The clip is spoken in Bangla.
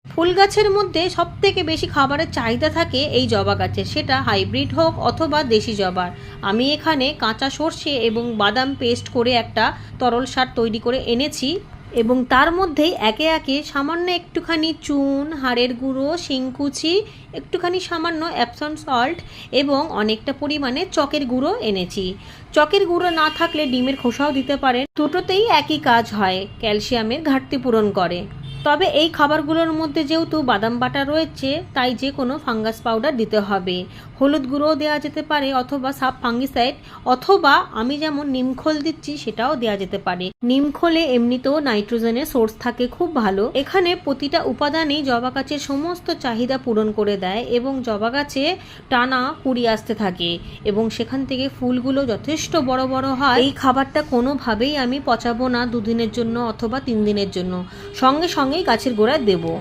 ফুল গাছের মধ্যে সবথেকে বেশি খাবারের চাহিদা থাকে এই জবা গাছের, সেটা হাইব্রিড হোক অথবা দেশি জবার। আমি এখানে কাঁচা সর্ষে এবং বাদাম পেস্ট করে একটা তরল সার তৈরি করে এনেছি এবং তার মধ্যেই একে একে সামান্য একটুখানি চুন, হাড়ের গুঁড়ো, শিংকুচি, একটুখানি সামান্য অ্যাপসন সল্ট এবং অনেকটা পরিমাণে চকের গুঁড়ো এনেছি। চকের গুঁড়ো না থাকলে ডিমের খোসাও দিতে পারেন, দুটোতেই একই কাজ হয়, ক্যালসিয়ামের ঘাটতি পূরণ করে। তবে এই খাবারগুলোর মধ্যে যেহেতু বাদাম বাটা রয়েছে তাই যে কোনো ফাঙ্গাস পাউডার দিতে হবে। হলুদ গুঁড়োও দেওয়া যেতে পারে অথবা সাব ফাঙ্গিসাইড, অথবা আমি যেমন নিমখোল দিচ্ছি সেটাও দেওয়া যেতে পারে। নিমখোলে এমনিতেও নাইট্রোজেনের সোর্স থাকে খুব ভালো। এখানে প্রতিটা উপাদানই জবা গাছের সমস্ত চাহিদা পূরণ করে দেয় এবং জবা গাছে টানা কুড়ি আসতে থাকে এবং সেখান থেকে ফুলগুলো যথেষ্ট বড় বড় হয়। এই খাবারটা কোনোভাবেই আমি পচাবো না 2 দিনের জন্য অথবা 3 দিনের জন্য, সঙ্গে সঙ্গেই গাছের গোড়ায় দেবো।